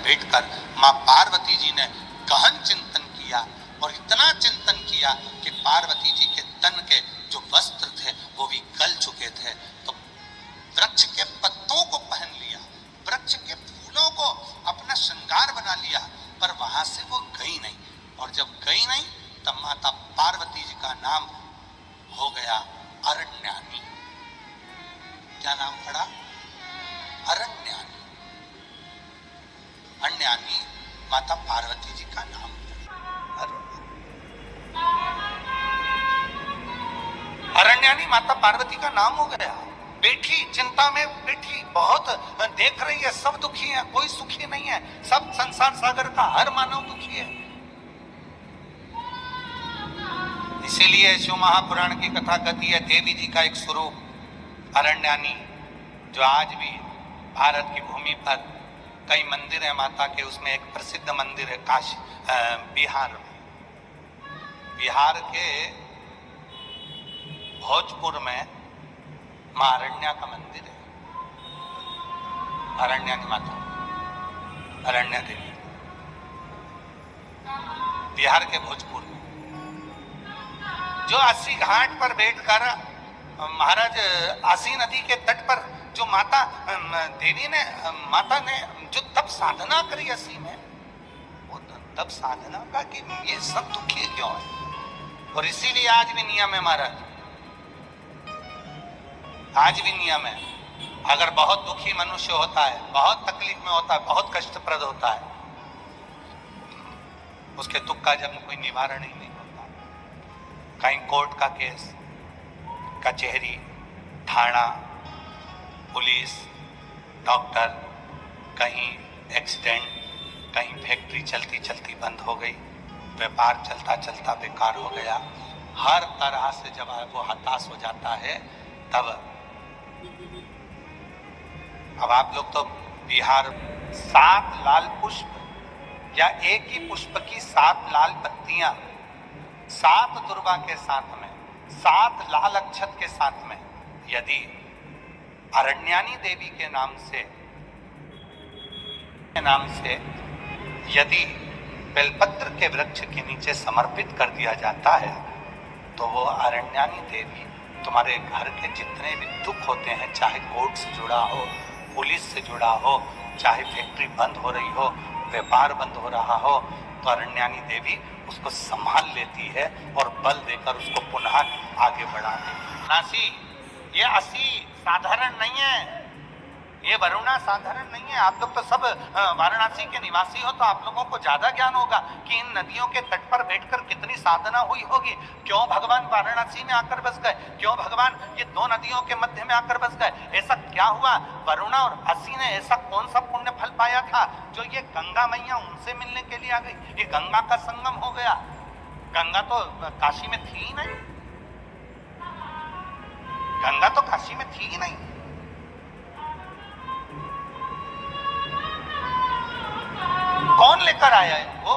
बैठकर माँ पार्वती जी ने गहन चिंतन किया और इतना चिंतन किया कि पार्वती जी के तन के जो वस्त्र थे वो भी गल चुके थे। तो वृक्ष के पत्तों को पहन लिया, वृक्ष के फूलों को अपना श्रृंगार बना लिया, पर वहां से वो गई नहीं। और जब गई नहीं तब माता पार्वती जी का नाम हो गया अरण्यानी। क्या नाम पड़ा? अरण्यानी। अरण्यानी माता पार्वती जी का नाम। अरण्यानी माता पार्वती का नाम हो गया। बैठी चिंता में बैठी, बहुत देख रही है, सब दुखी है, कोई सुखी नहीं है, सब संसार सागर का हर मानव दुखी है। इसीलिए शिव महापुराण की कथा कहती है देवी जी का एक स्वरूप अरण्यानी, जो आज भी भारत की भूमि पर कई मंदिर है माता के, उसमें एक प्रसिद्ध मंदिर है काशी बिहार में। बिहार के भोजपुर में मां अरण्या का मंदिर है, अरण्यानी माता, अरण्या देवी, बिहार के भोजपुर में। जो 80 घाट पर बैठकर महाराज आसी नदी के तट पर जो माता देवी ने, माता ने जो तब साधना करी 80 में, वो तब साधना का कि ये सब दुखी क्यों है। और इसीलिए आज भी नियम है महाराज, आज भी नियम है, अगर बहुत दुखी मनुष्य होता है, बहुत तकलीफ में होता है, बहुत कष्टप्रद होता है, उसके दुख का जब कोई निवारण ही नहीं होता, कहीं कोर्ट का केस, कचहरी, थाना, पुलिस, डॉक्टर, कहीं एक्सीडेंट, कहीं फैक्ट्री चलती चलती बंद हो गई, व्यापार चलता चलता बेकार हो गया, हर तरह से जब वो हताश हो जाता है तब, अब आप लोग तो बिहार 7 लाल पुष्प या एक ही पुष्प की 7 लाल पत्तियां, 7 दुर्वा के साथ में, 7 लाल अक्षत के साथ में, यदि अरण्यानी देवी के नाम से यदि बेलपत्र के वृक्ष के नीचे समर्पित कर दिया जाता है तो वो अरण्यानी देवी तुम्हारे घर के जितने भी दुख होते हैं, चाहे कोर्ट से जुड़ा हो, पुलिस से जुड़ा हो, चाहे फैक्ट्री बंद हो रही हो, व्यापार बंद हो रहा हो, तो अरण्यानी देवी उसको संभाल लेती है और बल देकर उसको पुनः आगे बढ़ाती है। नासी, ये 80 साधारण नहीं है, ये वरुणा साधारण नहीं है। आप लोग तो सब वाराणसी के निवासी हो, तो आप लोगों को ज्यादा ज्ञान होगा कि इन नदियों के तट पर बैठकर कितनी साधना हुई होगी। क्यों भगवान वाराणसी में आकर बस गए, क्यों भगवान ये 2 नदियों के मध्य में आकर बस गए, ऐसा क्या हुआ? वरुणा और असी ने ऐसा कौन सा पुण्य फल पाया था जो ये गंगा मैया उनसे मिलने के लिए आ गई? ये गंगा का संगम हो गया। गंगा तो काशी में थी ही नहीं, गंगा तो काशी में थी ही नहीं। कौन लेकर आया इनको?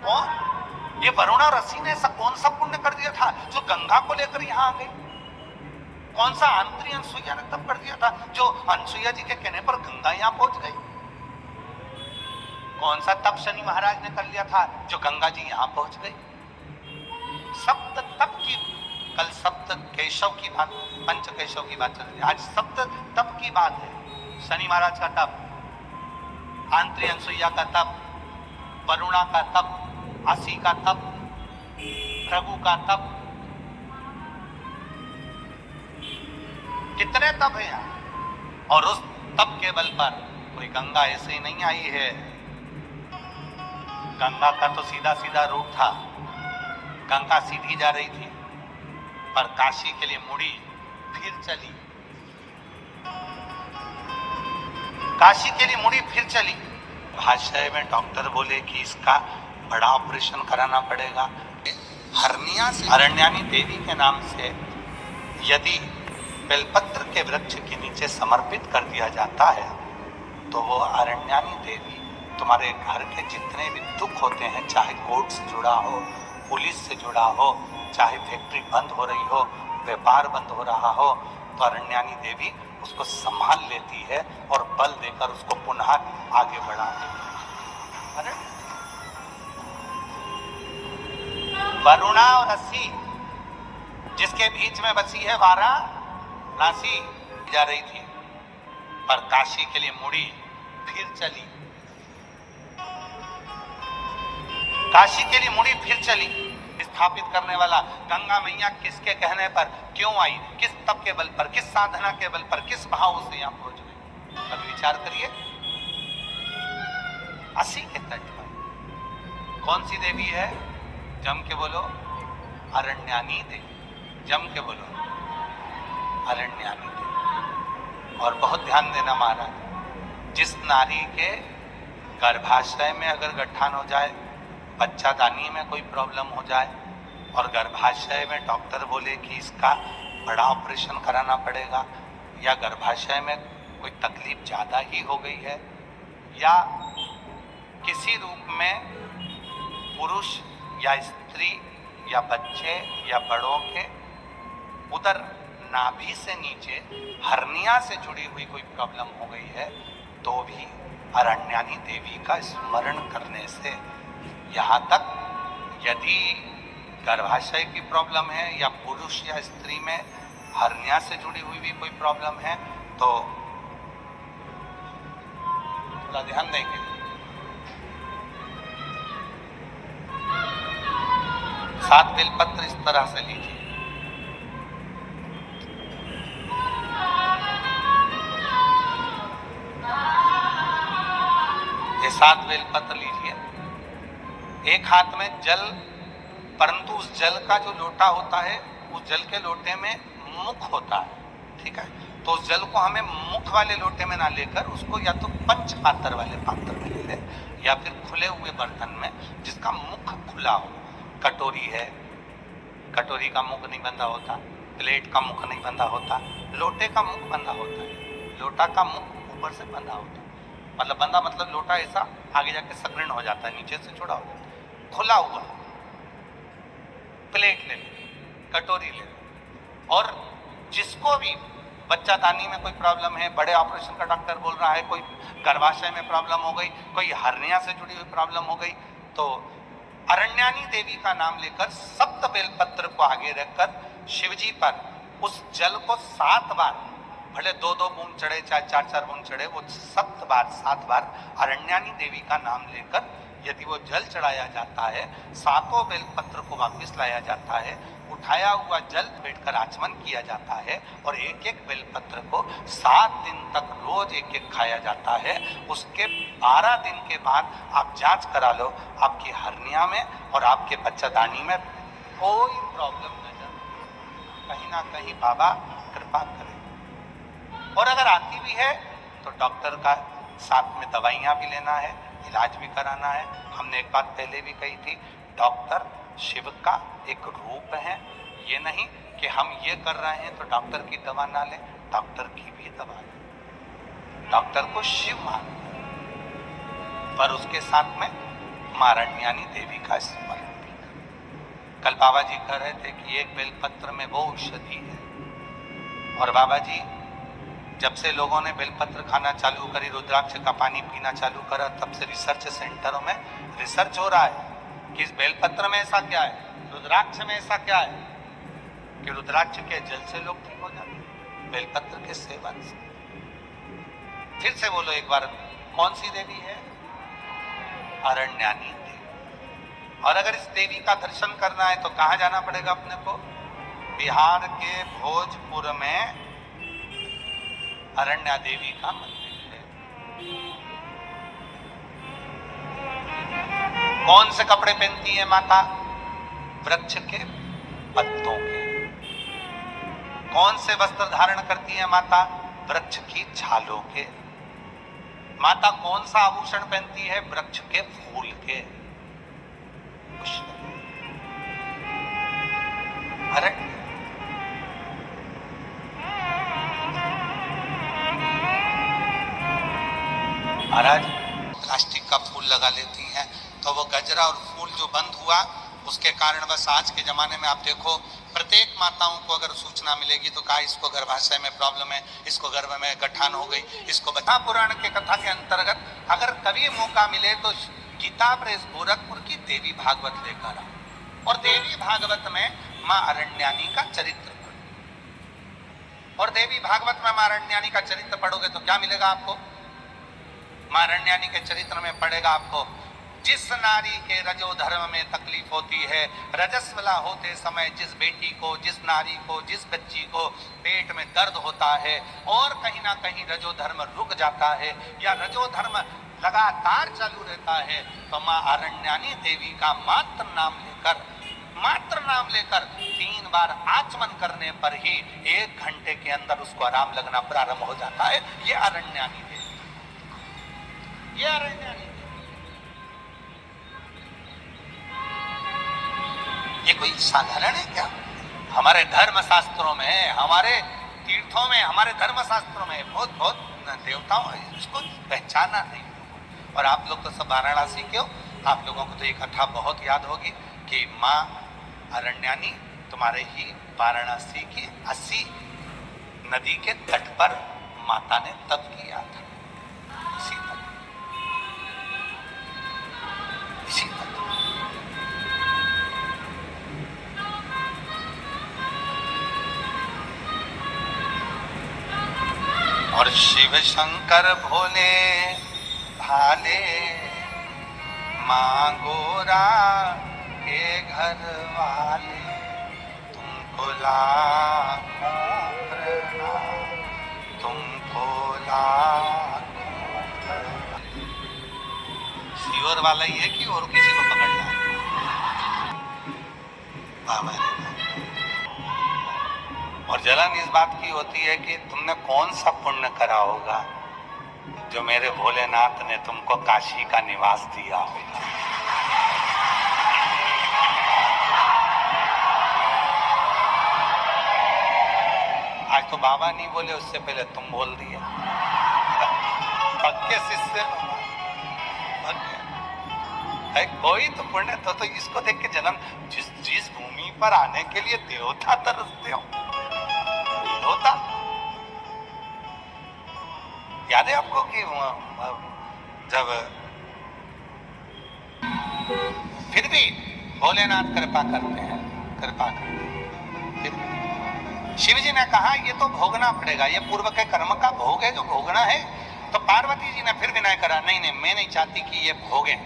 कौन? ये वरुणा और असी ने ऐसा कौन सा पुण्य कर दिया था जो गंगा को लेकर यहाँ आ गई? कौन सा आंतरी अनसुईया ने तब कर दिया था जो अनसुईया जी के कहने पर गंगा यहाँ पहुंच गई? कौन सा तप शनि महाराज ने कर लिया था जो गंगा जी यहाँ पहुंच गई? सप्त तप की, कल सप्त केशव की बात, पंच केशव की बात चल रही है, आज सप्त तप की बात है। शनि महाराज का तप, आंतरी अनसुईया का तप, वरुणा का तप, असी का तप, भृगु का तप, कितने तप है यहाँ। और उस तप के बल पर कोई गंगा ऐसे ही नहीं आई है। गंगा का तो सीधा सीधा रूट था, गंगा सीधी जा रही थी, पर काशी के लिए मुड़ी फिर चली, काशी के लिए मुड़ी फिर चली। भाष्य में डॉक्टर बोले कि इसका बड़ा ऑपरेशन कराना पड़ेगा। हरनिया से अरण्यानी देवी के नाम से यदि बेलपत्र के वृक्ष के नीचे समर्पित कर दिया जाता है तो वो अरण्यानी देवी तुम्हारे घर के जितने भी दुख होते हैं, चाहे कोर्ट से जुड़ा हो, पुलिस से जुड़ा हो, चाहे फैक्ट्री बंद हो रही हो, व्यापार बंद हो रहा हो, तो अरण्यानी देवी उसको संभाल लेती है और बल देकर उसको पुनः आगे बढ़ाती है। अरे वरुणा और अस्सी जिसके बीच में बसी है वाराणसी जा रही थी, पर काशी के लिए मुड़ी फिर चली। काशी के लिए मुड़ी फिर चली। स्थापित करने वाला गंगा मैया किसके कहने पर क्यों आई, किस तप के बल पर, किस साधना के बल पर, किस भाव से यहां पहुंच गई, कभी विचार करिए। अस्सी के तट पर कौन सी देवी है? जम के बोलो, अरण्यानी देवी। जम के बोलो, अरण्यानी देवी। और बहुत ध्यान देना महाराज, जिस नारी के गर्भाशय में अगर गठान हो जाए, बच्चादानी में कोई प्रॉब्लम हो जाए और गर्भाशय में डॉक्टर बोले कि इसका बड़ा ऑपरेशन कराना पड़ेगा, या गर्भाशय में कोई तकलीफ ज़्यादा ही हो गई है, या किसी रूप में पुरुष या स्त्री या बच्चे या बड़ों के उदर नाभि से नीचे हर्निया से जुड़ी हुई कोई प्रॉब्लम हो गई है, तो भी अरण्यानी देवी का स्मरण करने से, यहाँ तक यदि गर्भाशय की प्रॉब्लम है या पुरुष या स्त्री में हर्निया से जुड़ी हुई भी कोई प्रॉब्लम है, तो थोड़ा ध्यान देंगे। सात बेलपत्र इस तरह से लीजिए। ये 7 बेलपत्र लीजिए। एक हाथ में जल, परंतु उस जल का जो लोटा होता है, उस जल के लोटे में मुख होता है, ठीक है? तो उस जल को हमें मुख वाले लोटे में ना लेकर उसको या तो पंच पात्र वाले पात्र में ले लें, या फिर खुले हुए बर्तन में जिसका मुख खुला हो। कटोरी है, कटोरी का मुख नहीं बंधा होता, प्लेट का मुख नहीं बंधा होता, लोटे का मुख बंधा होता है। लोटा का मुख ऊपर से बंधा होता है, मतलब बंधा मतलब लोटा ऐसा आगे जाके संकीर्ण हो जाता है, नीचे से जुड़ा हो जाता है। खुला हुआ प्लेट ले लो, कटोरी ले लो। और जिसको भी बच्चादानी में कोई प्रॉब्लम है, बड़े ऑपरेशन का डॉक्टर बोल रहा है, कोई गर्भाशय में प्रॉब्लम हो गई, कोई हर्निया से जुड़ी हुई प्रॉब्लम हो गई, तो अरण्यानी देवी का नाम लेकर 7 बेलपत्र को आगे रखकर शिवजी पर उस जल को 7 बार, भले 2-2 बूंद चढ़े चाहे 4-4 बूंद चढ़े, वो 7 बार अरण्यानी देवी का नाम लेकर यदि वो जल चढ़ाया जाता है, 7 बेलपत्र को वापस लाया जाता है, उठाया हुआ जल बैठकर आचमन किया जाता है, और एक एक बेलपत्र को 7 दिन तक रोज एक एक खाया जाता है। उसके 12 दिन के बाद आप जांच करा लो, आपकी हर्निया में और आपके बच्चादानी में कोई प्रॉब्लम नजर, कहीं ना कहीं बाबा कृपा करें। और अगर आती भी है तो डॉक्टर का साथ में दवाइयाँ भी लेना है, इलाज भी कराना है। हमने एक बात पहले भी कही थी, डॉक्टर शिव का एक रूप है। ये नहीं कि हम ये कर रहे हैं तो डॉक्टर की दवा ना लें, डॉक्टर की भी दवा लें। डॉक्टर को शिव मान, पर उसके साथ में अरण्यानी देवी का स्मरण भी करें। कल बाबा जी कह रहे थे कि एक बेलपत्र में वो औषधि है, और बाबा जी जब से लोगों ने बेलपत्र खाना चालू करी, रुद्राक्ष का पानी पीना चालू करा, तब से रिसर्च सेंटरों में रिसर्च हो रहा है कि इस बेलपत्र में ऐसा क्या है, रुद्राक्ष में ऐसा क्या है कि रुद्राक्ष के जल से लोग ठीक हो जाते हैं, बेलपत्र के सेवन से। फिर से बोलो एक बार, कौन सी देवी है? अरण्यानी देवी। और अगर इस देवी का दर्शन करना है तो कहाँ जाना पड़ेगा अपने को? बिहार के भोजपुर में अरण्या देवी का मंदिर है। कौन से कपड़े पहनती है माता? वृक्ष के पत्तों के। कौन से वस्त्र धारण करती है माता? वृक्ष की छालों के। माता कौन सा आभूषण पहनती है? वृक्ष के फूल के। अरण्य महाराज प्लास्टिक का फूल लगा लेती हैं, तो वो गजरा और फूल जो बंद हुआ, उसके कारण बस आज के ज़माने में आप देखो, प्रत्येक माताओं को अगर सूचना मिलेगी तो कहा इसको गर्भाशय में प्रॉब्लम है, इसको गर्भ में गठान हो गई, इसको बता। पुराण के कथा के अंतर्गत अगर कभी मौका मिले तो गीता प्रेस गोरखपुर की देवी भागवत लेकर आओ और देवी भागवत में मां अरण्यानी का चरित्र पढ़ो। और देवी भागवत में मां अरण्यानी का चरित्र पढ़ोगे तो क्या मिलेगा आपको? मां अरण्यानी के चरित्र में पढ़ेगा आपको, जिस नारी के रजो धर्म में तकलीफ होती है, रजस्वला होते समय जिस बेटी को, जिस नारी को, जिस बच्ची को पेट में दर्द होता है और कहीं ना कहीं रजो धर्म रुक जाता है या रजो धर्म लगातार चालू रहता है, तो मां अरण्यानी देवी का मात्र नाम लेकर 3 बार आचमन करने पर ही 1 घंटे के अंदर उसको आराम लगना प्रारंभ हो जाता है। ये अरण्यानी देवी, ये अरण्यानी, ये कोई साधारण है क्या? हमारे धर्म शास्त्रों में, हमारे तीर्थों में, हमारे धर्म शास्त्रों में बहुत देवताओं इसको पहचाना नहीं। और आप लोग तो सब वाराणसी के हो, आप लोगों को तो ये कथा बहुत याद होगी कि मां अरण्यानी तुम्हारे ही वाराणसी की 80 नदी के तट पर माता ने तप किया था। इसी तट और शिव शंकर भोले भाले मां गोरा के घर वाले, तुमको लाखों प्रणाम, तुमको लाखों प्रणाम। शिवर वाला ही है कि और किसी को पकड़ना है? और जलन इस बात की होती है कि तुमने कौन सा पुण्य करा होगा जो मेरे भोलेनाथ ने तुमको काशी का निवास दिया होगा। आज तो बाबा नहीं बोले, उससे पहले तुम बोल दिए। पक्के शिष्य है कोई तो पुण्य तो इसको देख के जन्म, जिस भूमि पर आने के लिए देवता तरसते हो, देवता याद है आपको कि जब फिर भी भोलेनाथ कृपा करते हैं, कृपा करते हैं, फिर शिव जी ने कहा ये तो भोगना पड़ेगा, ये पूर्व के कर्म का भोग है जो भोगना है। तो पार्वती जी ने फिर विनय करा, नहीं नहीं मैं नहीं चाहती कि ये भोगे,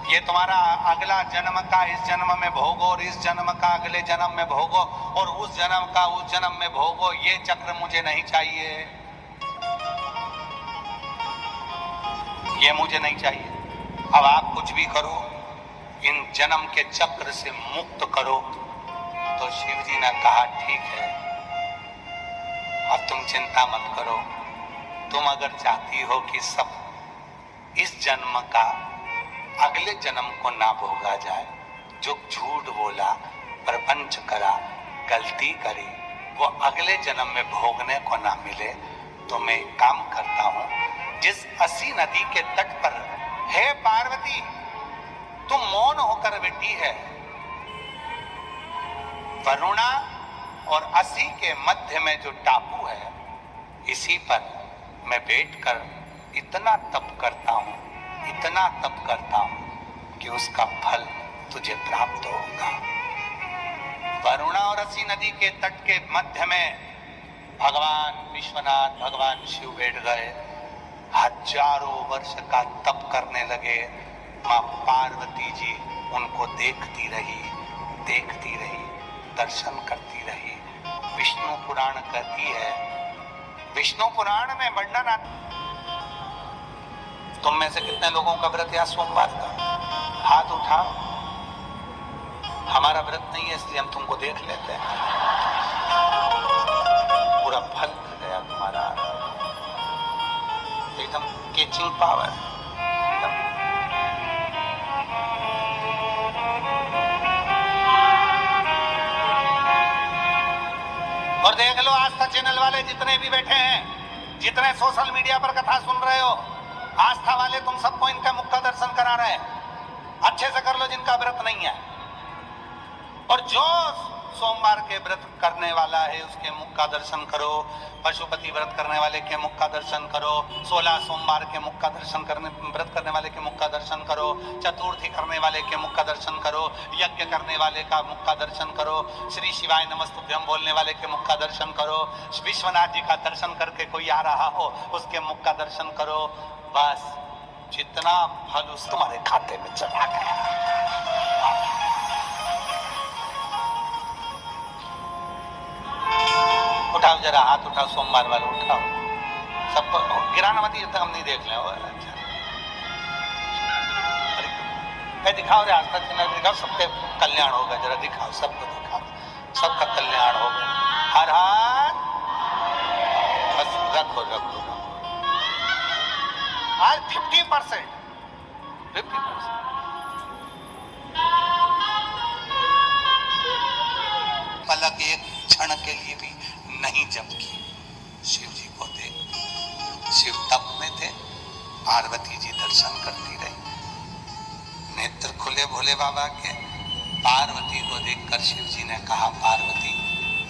ये तुम्हारा अगला जन्म का इस जन्म में भोगो और इस जन्म का अगले जन्म में भोगो और उस जन्म का उस जन्म में भोगो, ये चक्र मुझे नहीं चाहिए, ये मुझे नहीं चाहिए। अब आप कुछ भी करो, इन जन्म के चक्र से मुक्त करो। तो शिव जी ने कहा ठीक है, अब तुम चिंता मत करो, तुम अगर चाहती हो कि सब इस जन्म का अगले जन्म को ना भोगा जाए, जो झूठ बोला, प्रपंच करा, गलती करी, वो अगले जन्म में भोगने को ना मिले, तो मैं एक काम करता हूं, जिस 80 नदी के तट पर हे पार्वती तुम मौन होकर बैठी है, वरुणा और 80 के मध्य में जो टापू है, इसी पर मैं बैठकर इतना तप करता हूं, इतना तप करता हूं कि उसका फल तुझे प्राप्त होगा। वरुणा और 80 नदी के तट के मध्य में भगवान विश्वनाथ, भगवान शिव बैठ गए, हजारों वर्ष का तप करने लगे। मां पार्वती जी उनको देखती रही, दर्शन करती रही। विष्णु पुराण कहती है, विष्णु पुराण में वर्णन आता, तुम में से कितने लोगों का व्रत या सोमवार का? हाथ उठाओ। हमारा व्रत नहीं है इसलिए हम तुमको देख लेते हैं। पूरा फल मिल गया तुम्हारा, एकदम कैचिंग पावर। और देख लो आस्था चैनल वाले जितने भी बैठे हैं, जितने सोशल मीडिया पर कथा सुन रहे हो, आस्था वाले तुम सबको इनका मुख का दर्शन करा रहे हैं। अच्छे से कर लो जिनका व्रत नहीं है। और जो सोमवार के व्रत करने वाला है उसके मुख का दर्शन करो, पशुपति व्रत करने वाले के मुख का दर्शन करो, 16 सोमवार के मुख का दर्शन करने व्रत करने वाले के मुख का दर्शन करो, चतुर्थी करने वाले के मुख का दर्शन करो, यज्ञ करने वाले का मुख का दर्शन करो, श्री शिवाय नमस्तुभ्यम बोलने वाले के मुख का दर्शन करो, विश्वनाथ जी का दर्शन करके कोई आ रहा हो उसके मुख का दर्शन करो। बस जितना फल उस तुम्हारे खाते में चला गया। उठाओ जरा हाथ उठाओ, सोमवार वाले उठाओ, सबको गिराना मत, जब तक हम नहीं देख लें। अच्छा दिखाओ रे, आज तक दिखाओ, सबके कल्याण होगा, जरा दिखाओ, सबको दिखाओ, सबका कल्याण होगा। हर हाथ बस रखो रखो रखो। आज 50% पलक एक क्षण के लिए भी नहीं जमकी। शिव जी को देख, शिव तप में थे, पार्वती जी दर्शन करती रही, नेत्र खुले भोले बाबा के। पार्वती को देखकर शिव जी ने कहा, पार्वती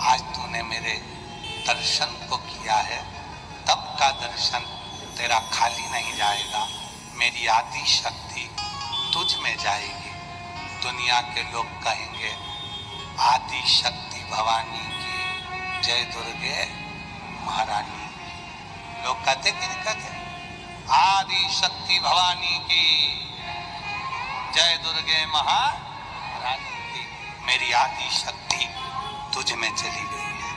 आज तूने मेरे दर्शन को किया है, तप का दर्शन तेरा खाली नहीं जाएगा, मेरी आदि शक्ति तुझ में जाएगी। दुनिया के लोग कहेंगे आदि शक्ति भवानी की जय दुर्गे महारानी। लोग कहते कि नहीं कहते, आदि शक्ति भवानी की जय दुर्गे महारानी की। मेरी आदि शक्ति तुझ में चली गई है,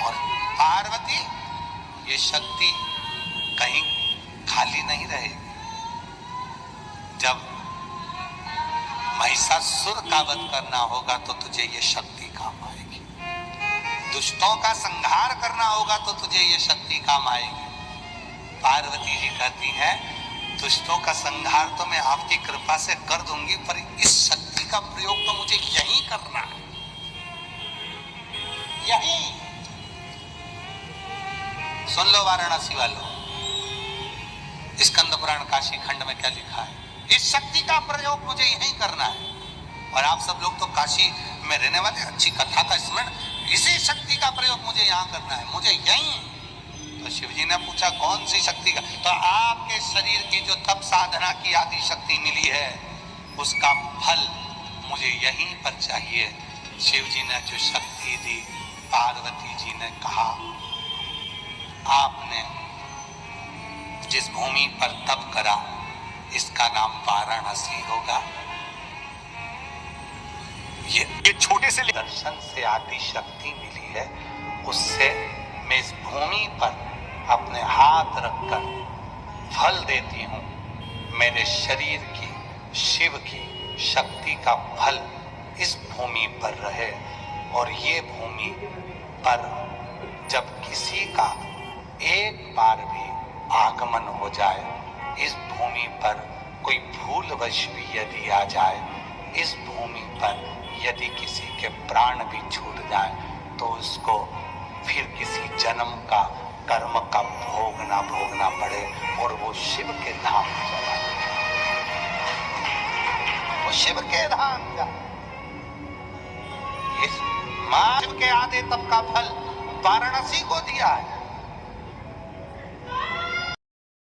और पार्वती ये शक्ति कहीं खाली नहीं रहेगी। जब महिषासुर का वध करना होगा तो तुझे ये शक्ति काम आएगी, दुष्टों का संहार करना होगा तो तुझे ये शक्ति काम आएगी। पार्वती जी कहती हैं, दुष्टों का संहार तो मैं आपकी कृपा से कर दूंगी, पर इस शक्ति का प्रयोग तो मुझे यहीं करना है, यहीं। सुन लो वाराणसी वालों, स्कंद पुराण काशी खंड में क्या लिखा है, इस शक्ति का प्रयोग मुझे यहीं करना है। और आप सब लोग तो काशी में रहने वाले, अच्छी कथा का स्मरण, इसी शक्ति का प्रयोग मुझे यहाँ करना है, मुझे यहीं। तो शिव जी ने पूछा कौन सी शक्ति का? तो आपके शरीर की जो तप साधना की आदि शक्ति मिली है उसका फल मुझे यहीं पर चाहिए। शिव जी ने जो शक्ति दी, पार्वती जी ने कहा, आपने जिस भूमि पर तप करा इसका नाम वाराणसी होगा। ये छोटे से दर्शन से आदि शक्ति मिली है, उससे मैं इस भूमि पर अपने हाथ रखकर फल देती हूँ। मेरे शरीर की, शिव की शक्ति का फल इस भूमि पर रहे, और ये भूमि पर जब किसी का एक बार भी आगमन हो जाए, इस भूमि पर कोई भूलवश भी यदि आ जाए, इस भूमि पर यदि किसी के प्राण भी छूट जाए तो उसको फिर किसी जन्म का कर्म का भोग ना भोगना पड़े, और वो शिव के धाम चला जाए, वो शिव के धाम जाए। इस मां शिव के आदे तप का फल वाराणसी को दिया है।